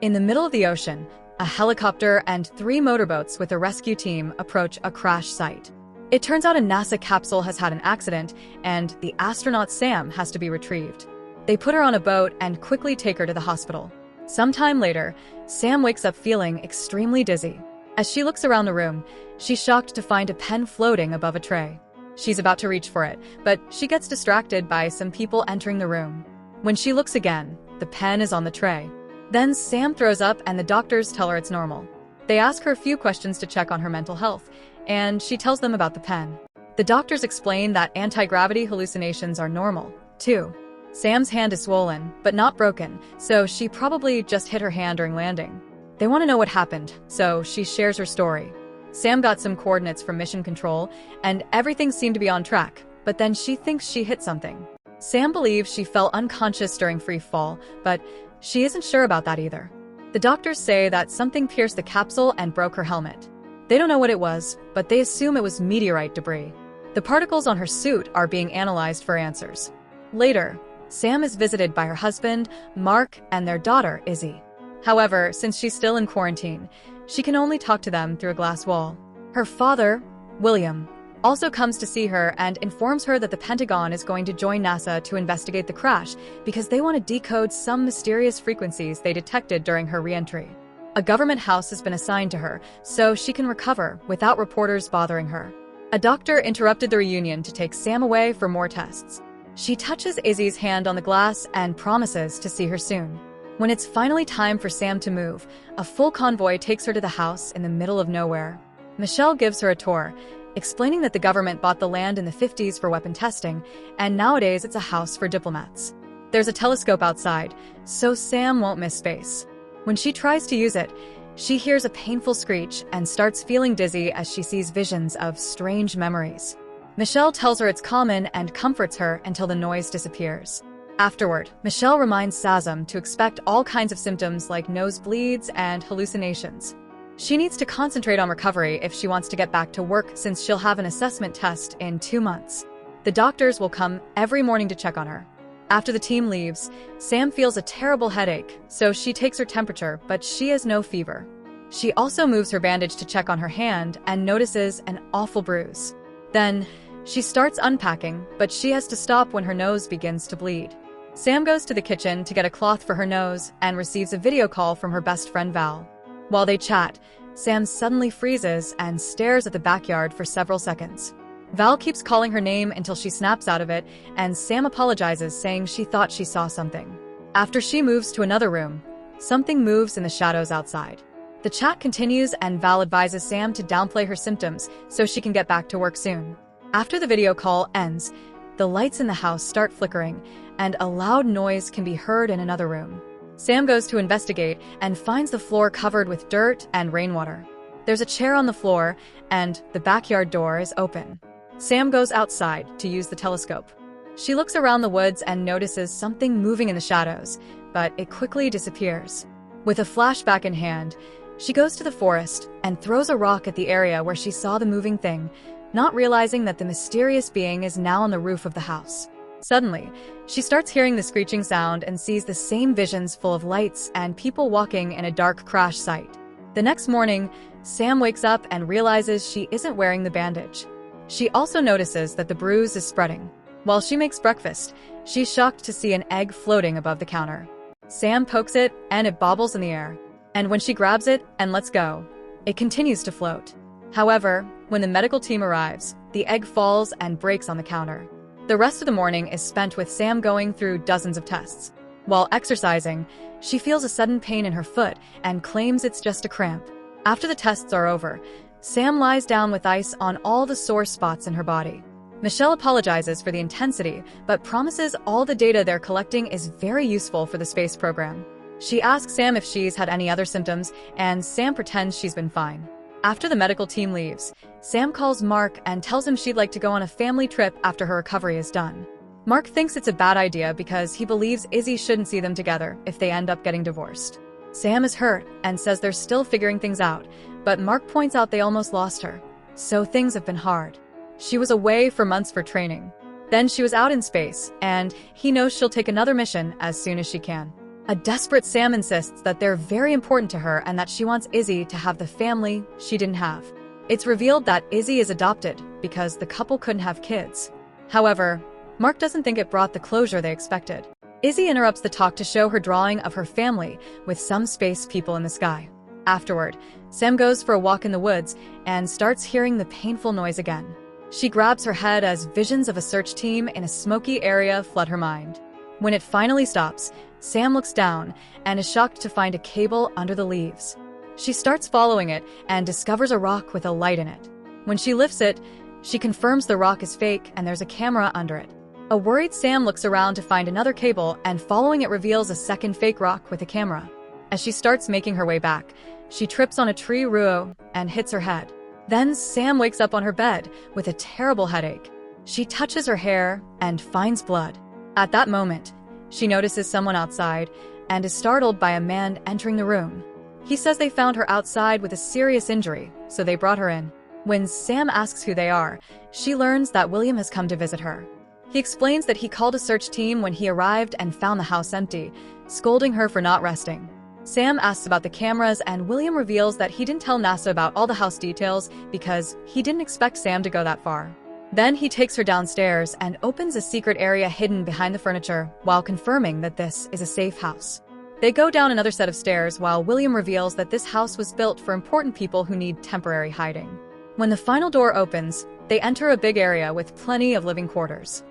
In the middle of the ocean, a helicopter and 3 motorboats with a rescue team approach a crash site. It turns out a NASA capsule has had an accident, and the astronaut Sam has to be retrieved. They put her on a boat and quickly take her to the hospital. Sometime later, Sam wakes up feeling extremely dizzy. As she looks around the room, she's shocked to find a pen floating above a tray. She's about to reach for it, but she gets distracted by some people entering the room. When she looks again, the pen is on the tray. Then Sam throws up and the doctors tell her it's normal. They ask her a few questions to check on her mental health, and she tells them about the pen. The doctors explain that anti-gravity hallucinations are normal, too. Sam's hand is swollen, but not broken, so she probably just hit her hand during landing. They want to know what happened, so she shares her story. Sam got some coordinates from mission control, and everything seemed to be on track, but then she thinks she hit something. Sam believes she fell unconscious during free fall, but she isn't sure about that either. The doctors say that something pierced the capsule and broke her helmet. They don't know what it was, but they assume it was meteorite debris. The particles on her suit are being analyzed for answers. Later, Sam is visited by her husband, Mark, and their daughter, Izzy. However, since she's still in quarantine, she can only talk to them through a glass wall. Her father, William, also comes to see her and informs her that the Pentagon is going to join NASA to investigate the crash because they want to decode some mysterious frequencies they detected during her re-entry. A government house has been assigned to her, so she can recover without reporters bothering her. A doctor interrupted the reunion to take Sam away for more tests. She touches Izzy's hand on the glass and promises to see her soon. When it's finally time for Sam to move, a full convoy takes her to the house in the middle of nowhere. Michelle gives her a tour, explaining that the government bought the land in the 50s for weapon testing, and nowadays it's a house for diplomats. There's a telescope outside, so Sam won't miss space. When she tries to use it, she hears a painful screech and starts feeling dizzy as she sees visions of strange memories. Michelle tells her it's common and comforts her until the noise disappears. Afterward, Michelle reminds Sazam to expect all kinds of symptoms like nosebleeds and hallucinations. She needs to concentrate on recovery if she wants to get back to work since she'll have an assessment test in 2 months. The doctors will come every morning to check on her. After the team leaves, Sam feels a terrible headache, so she takes her temperature, but she has no fever. She also moves her bandage to check on her hand and notices an awful bruise. Then, she starts unpacking, but she has to stop when her nose begins to bleed. Sam goes to the kitchen to get a cloth for her nose and receives a video call from her best friend Val. While they chat, Sam suddenly freezes and stares at the backyard for several seconds. Val keeps calling her name until she snaps out of it, and Sam apologizes, saying she thought she saw something. After she moves to another room, something moves in the shadows outside. The chat continues and Val advises Sam to downplay her symptoms so she can get back to work soon. After the video call ends, the lights in the house start flickering, and a loud noise can be heard in another room. Sam goes to investigate and finds the floor covered with dirt and rainwater. There's a chair on the floor, and the backyard door is open. Sam goes outside to use the telescope. She looks around the woods and notices something moving in the shadows, but it quickly disappears. With a flashback in hand, she goes to the forest and throws a rock at the area where she saw the moving thing, not realizing that the mysterious being is now on the roof of the house. Suddenly, she starts hearing the screeching sound and sees the same visions full of lights and people walking in a dark crash site. The next morning, Sam wakes up and realizes she isn't wearing the bandage. She also notices that the bruise is spreading. While she makes breakfast, she's shocked to see an egg floating above the counter. Sam pokes it and it bobbles in the air. And when she grabs it and lets go, it continues to float. However, when the medical team arrives, the egg falls and breaks on the counter. The rest of the morning is spent with Sam going through dozens of tests. While exercising, she feels a sudden pain in her foot and claims it's just a cramp. After the tests are over, Sam lies down with ice on all the sore spots in her body. Michelle apologizes for the intensity, but promises all the data they're collecting is very useful for the space program. She asks Sam if she's had any other symptoms, and Sam pretends she's been fine. After the medical team leaves, Sam calls Mark and tells him she'd like to go on a family trip after her recovery is done. Mark thinks it's a bad idea because he believes Izzy shouldn't see them together if they end up getting divorced. Sam is hurt and says they're still figuring things out, but Mark points out they almost lost her, so things have been hard. She was away for months for training. Then she was out in space, and he knows she'll take another mission as soon as she can. A desperate Sam insists that they're very important to her and that she wants Izzy to have the family she didn't have. It's revealed that Izzy is adopted because the couple couldn't have kids. However, Mark doesn't think it brought the closure they expected. Izzy interrupts the talk to show her drawing of her family with some space people in the sky. Afterward, Sam goes for a walk in the woods and starts hearing the painful noise again. She grabs her head as visions of a search team in a smoky area flood her mind. When it finally stops, Sam looks down and is shocked to find a cable under the leaves. She starts following it and discovers a rock with a light in it. When she lifts it, she confirms the rock is fake and there's a camera under it. A worried Sam looks around to find another cable, and following it reveals a second fake rock with a camera. As she starts making her way back, she trips on a tree root and hits her head. Then Sam wakes up on her bed with a terrible headache. She touches her hair and finds blood. At that moment, she notices someone outside and is startled by a man entering the room. He says they found her outside with a serious injury, so they brought her in. When Sam asks who they are, she learns that William has come to visit her. He explains that he called a search team when he arrived and found the house empty, scolding her for not resting. Sam asks about the cameras, and William reveals that he didn't tell NASA about all the house details because he didn't expect Sam to go that far. Then he takes her downstairs and opens a secret area hidden behind the furniture while confirming that this is a safe house. They go down another set of stairs while William reveals that this house was built for important people who need temporary hiding. When the final door opens, they enter a big area with plenty of living quarters.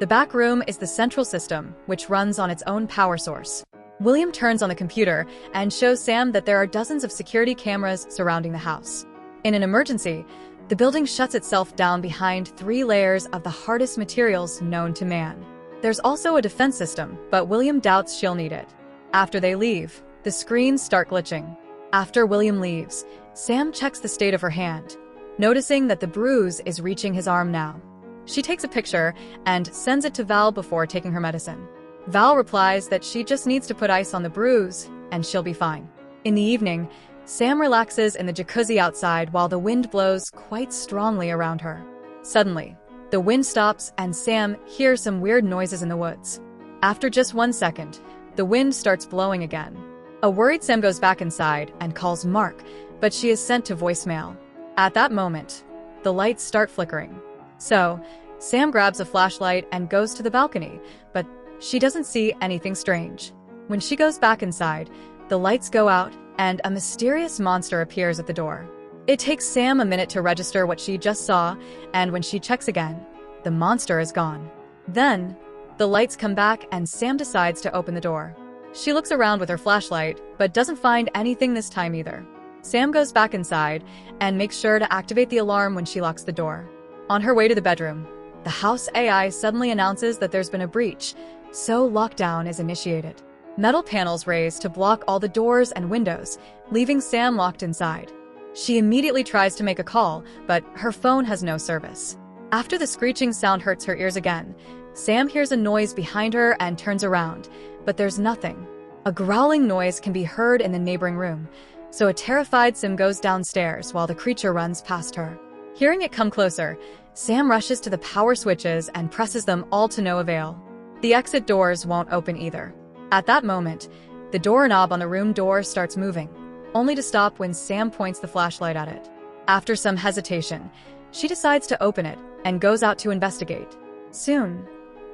The back room is the central system, which runs on its own power source. William turns on the computer and shows Sam that there are dozens of security cameras surrounding the house. In an emergency, the building shuts itself down behind 3 layers of the hardest materials known to man. There's also a defense system, but William doubts she'll need it. After they leave, the screens start glitching. After William leaves, Sam checks the state of her hand, noticing that the bruise is reaching his arm now. She takes a picture and sends it to Val before taking her medicine. Val replies that she just needs to put ice on the bruise and she'll be fine. In the evening, Sam relaxes in the jacuzzi outside while the wind blows quite strongly around her. Suddenly, the wind stops and Sam hears some weird noises in the woods. After just 1 second, the wind starts blowing again. A worried Sam goes back inside and calls Mark, but she is sent to voicemail. At that moment, the lights start flickering. So, Sam grabs a flashlight and goes to the balcony, but she doesn't see anything strange. When she goes back inside, the lights go out and a mysterious monster appears at the door. It takes Sam a minute to register what she just saw, and when she checks again, the monster is gone. Then, the lights come back and Sam decides to open the door. She looks around with her flashlight, but doesn't find anything this time either. Sam goes back inside and makes sure to activate the alarm when she locks the door. On her way to the bedroom, the house AI suddenly announces that there's been a breach, so lockdown is initiated. Metal panels raise to block all the doors and windows, leaving Sam locked inside. She immediately tries to make a call, but her phone has no service. After the screeching sound hurts her ears again, Sam hears a noise behind her and turns around, but there's nothing. A growling noise can be heard in the neighboring room, so a terrified Sam goes downstairs while the creature runs past her. Hearing it come closer, Sam rushes to the power switches and presses them all to no avail. The exit doors won't open either. At that moment, the doorknob on the room door starts moving, only to stop when Sam points the flashlight at it. After some hesitation, she decides to open it and goes out to investigate. Soon,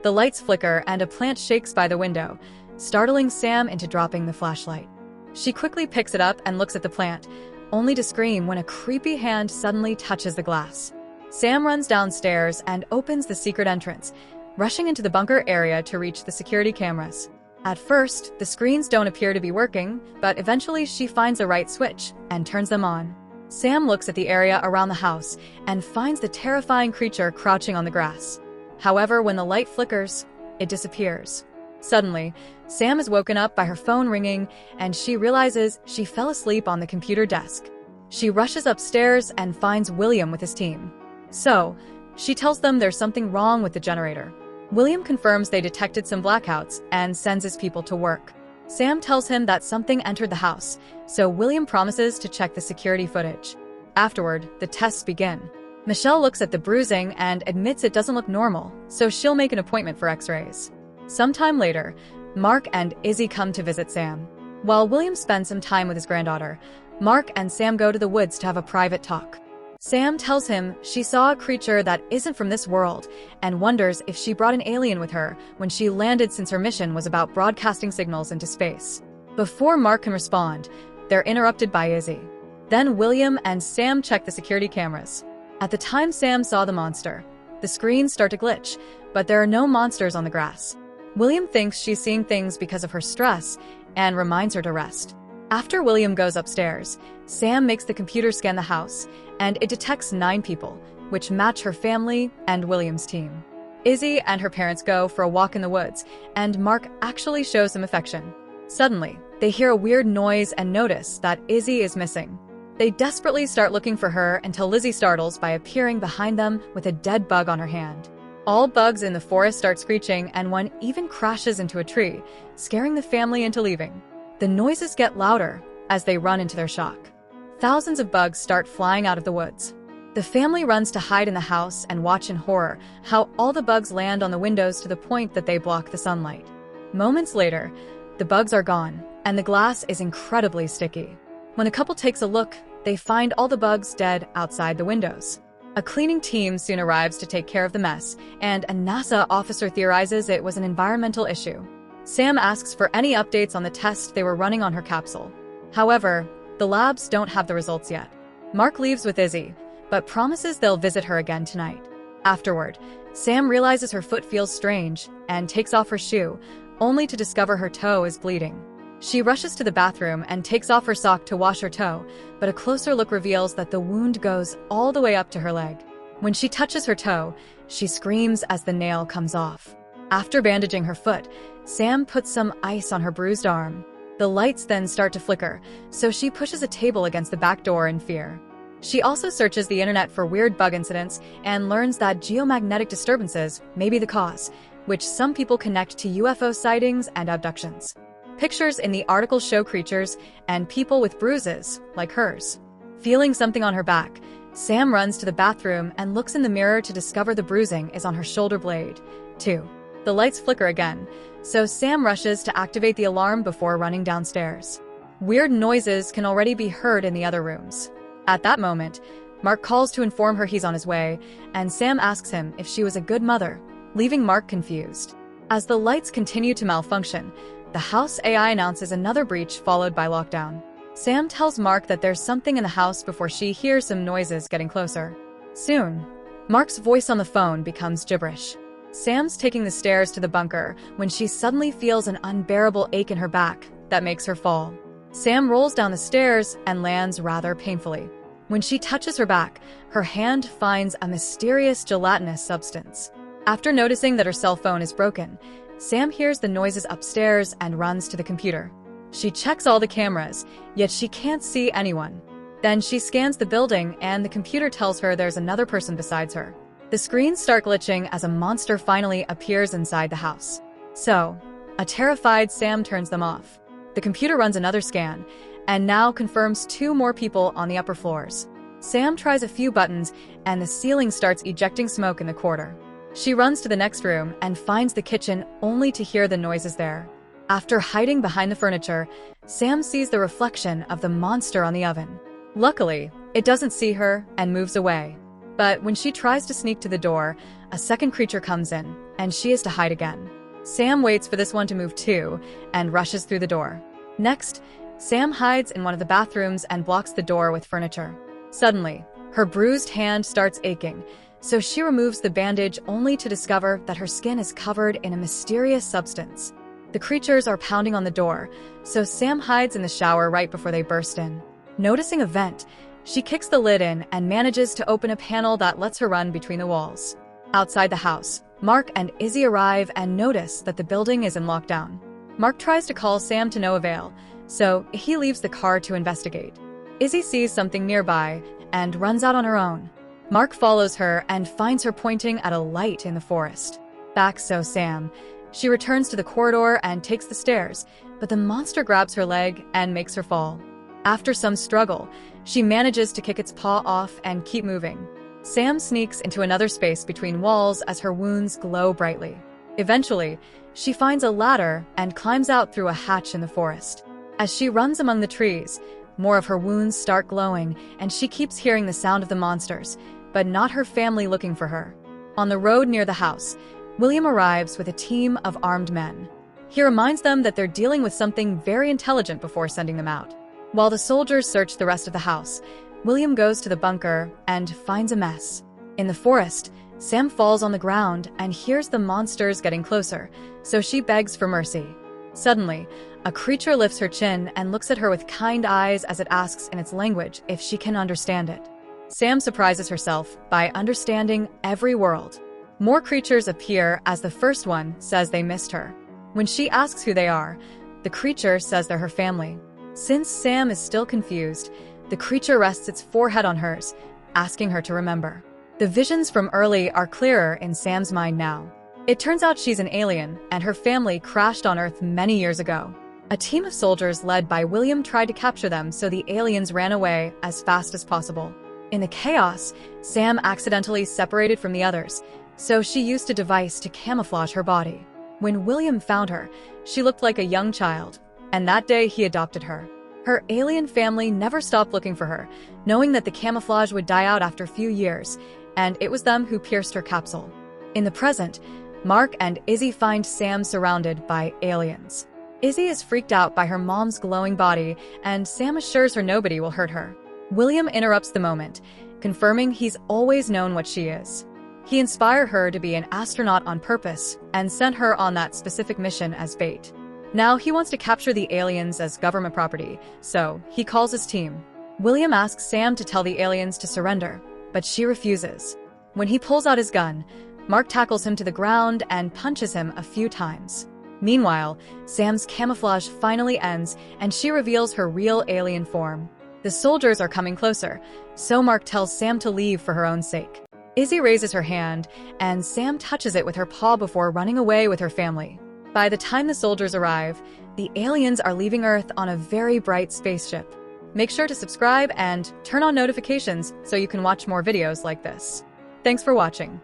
the lights flicker and a plant shakes by the window, startling Sam into dropping the flashlight. She quickly picks it up and looks at the plant, only to scream when a creepy hand suddenly touches the glass. Sam runs downstairs and opens the secret entrance, rushing into the bunker area to reach the security cameras. At first, the screens don't appear to be working, but eventually she finds the right switch and turns them on. Sam looks at the area around the house and finds the terrifying creature crouching on the grass. However, when the light flickers, it disappears. Suddenly, Sam is woken up by her phone ringing, and she realizes she fell asleep on the computer desk. She rushes upstairs and finds William with his team. So, she tells them there's something wrong with the generator. William confirms they detected some blackouts and sends his people to work. Sam tells him that something entered the house, so William promises to check the security footage. Afterward, the tests begin. Michelle looks at the bruising and admits it doesn't look normal, so she'll make an appointment for x-rays. Sometime later, Mark and Izzy come to visit Sam. While William spends some time with his granddaughter, Mark and Sam go to the woods to have a private talk. Sam tells him she saw a creature that isn't from this world and wonders if she brought an alien with her when she landed, since her mission was about broadcasting signals into space. Before Mark can respond, they're interrupted by Izzy. Then William and Sam check the security cameras. At the time Sam saw the monster, the screens start to glitch, but there are no monsters on the grass. William thinks she's seeing things because of her stress and reminds her to rest. After William goes upstairs, Sam makes the computer scan the house, and it detects 9 people, which match her family and William's team. Izzy and her parents go for a walk in the woods, and Mark actually shows them affection. Suddenly, they hear a weird noise and notice that Izzy is missing. They desperately start looking for her until Lizzie startles by appearing behind them with a dead bug on her hand. All bugs in the forest start screeching, and one even crashes into a tree, scaring the family into leaving. The noises get louder as they run into their shock. Thousands of bugs start flying out of the woods. The family runs to hide in the house and watch in horror how all the bugs land on the windows to the point that they block the sunlight. Moments later, the bugs are gone, and the glass is incredibly sticky. When the couple takes a look, they find all the bugs dead outside the windows. A cleaning team soon arrives to take care of the mess, and a NASA officer theorizes it was an environmental issue. Sam asks for any updates on the test they were running on her capsule. However, the labs don't have the results yet. Mark leaves with Izzy, but promises they'll visit her again tonight. Afterward, Sam realizes her foot feels strange and takes off her shoe, only to discover her toe is bleeding. She rushes to the bathroom and takes off her sock to wash her toe, but a closer look reveals that the wound goes all the way up to her leg. When she touches her toe, she screams as the nail comes off. After bandaging her foot, Sam puts some ice on her bruised arm. The lights then start to flicker, so she pushes a table against the back door in fear. She also searches the internet for weird bug incidents and learns that geomagnetic disturbances may be the cause, which some people connect to UFO sightings and abductions. Pictures in the article show creatures and people with bruises, like hers. Feeling something on her back, Sam runs to the bathroom and looks in the mirror to discover the bruising is on her shoulder blade, too. The lights flicker again, so Sam rushes to activate the alarm before running downstairs. Weird noises can already be heard in the other rooms. At that moment, Mark calls to inform her he's on his way, and Sam asks him if she was a good mother, leaving Mark confused. As the lights continue to malfunction, the house AI announces another breach followed by lockdown. Sam tells Mark that there's something in the house before she hears some noises getting closer. Soon, Mark's voice on the phone becomes gibberish. Sam's taking the stairs to the bunker when she suddenly feels an unbearable ache in her back that makes her fall. Sam rolls down the stairs and lands rather painfully. When she touches her back, her hand finds a mysterious gelatinous substance. After noticing that her cell phone is broken, Sam hears the noises upstairs and runs to the computer. She checks all the cameras, yet she can't see anyone. Then she scans the building and the computer tells her there's another person besides her. The screens start glitching as a monster finally appears inside the house. So, a terrified Sam turns them off. The computer runs another scan, and now confirms 2 more people on the upper floors. Sam tries a few buttons, and the ceiling starts ejecting smoke in the corridor. She runs to the next room and finds the kitchen only to hear the noises there. After hiding behind the furniture, Sam sees the reflection of the monster on the oven. Luckily, it doesn't see her and moves away. But when she tries to sneak to the door, a second creature comes in, and she is to hide again. Sam waits for this one to move too, and rushes through the door. Next, Sam hides in one of the bathrooms and blocks the door with furniture. Suddenly, her bruised hand starts aching, so she removes the bandage only to discover that her skin is covered in a mysterious substance. The creatures are pounding on the door, so Sam hides in the shower right before they burst in. Noticing a vent, she kicks the lid in and manages to open a panel that lets her run between the walls. Outside the house, Mark and Izzy arrive and notice that the building is in lockdown. Mark tries to call Sam to no avail, so he leaves the car to investigate. Izzy sees something nearby and runs out on her own. Mark follows her and finds her pointing at a light in the forest. Back so Sam. She returns to the corridor and takes the stairs, but the monster grabs her leg and makes her fall. After some struggle, she manages to kick its paw off and keep moving. Sam sneaks into another space between walls as her wounds glow brightly. Eventually, she finds a ladder and climbs out through a hatch in the forest. As she runs among the trees, more of her wounds start glowing, and she keeps hearing the sound of the monsters, but not her family looking for her. On the road near the house, William arrives with a team of armed men. He reminds them that they're dealing with something very intelligent before sending them out. While the soldiers search the rest of the house, William goes to the bunker and finds a mess. In the forest, Sam falls on the ground and hears the monsters getting closer, so she begs for mercy. Suddenly, a creature lifts her chin and looks at her with kind eyes as it asks in its language if she can understand it. Sam surprises herself by understanding every word. More creatures appear as the first one says they missed her. When she asks who they are, the creature says they're her family. Since Sam is still confused, the creature rests its forehead on hers, asking her to remember. The visions from early are clearer in Sam's mind now. It turns out she's an alien, and her family crashed on Earth many years ago. A team of soldiers led by William tried to capture them, so the aliens ran away as fast as possible. In the chaos, Sam accidentally separated from the others, so she used a device to camouflage her body. When William found her, she looked like a young child, and that day he adopted her. Her alien family never stopped looking for her, knowing that the camouflage would die out after a few years, and it was them who pierced her capsule. In the present, Mark and Izzy find Sam surrounded by aliens. Izzy is freaked out by her mom's glowing body, and Sam assures her nobody will hurt her. William interrupts the moment, confirming he's always known what she is. He inspired her to be an astronaut on purpose and sent her on that specific mission as bait. Now he wants to capture the aliens as government property, so he calls his team. William asks Sam to tell the aliens to surrender, but she refuses. When he pulls out his gun, Mark tackles him to the ground and punches him a few times. Meanwhile, Sam's camouflage finally ends and she reveals her real alien form. The soldiers are coming closer, so Mark tells Sam to leave for her own sake. Izzy raises her hand, and Sam touches it with her paw before running away with her family. By the time the soldiers arrive, the aliens are leaving Earth on a very bright spaceship. Make sure to subscribe and turn on notifications so you can watch more videos like this. Thanks for watching.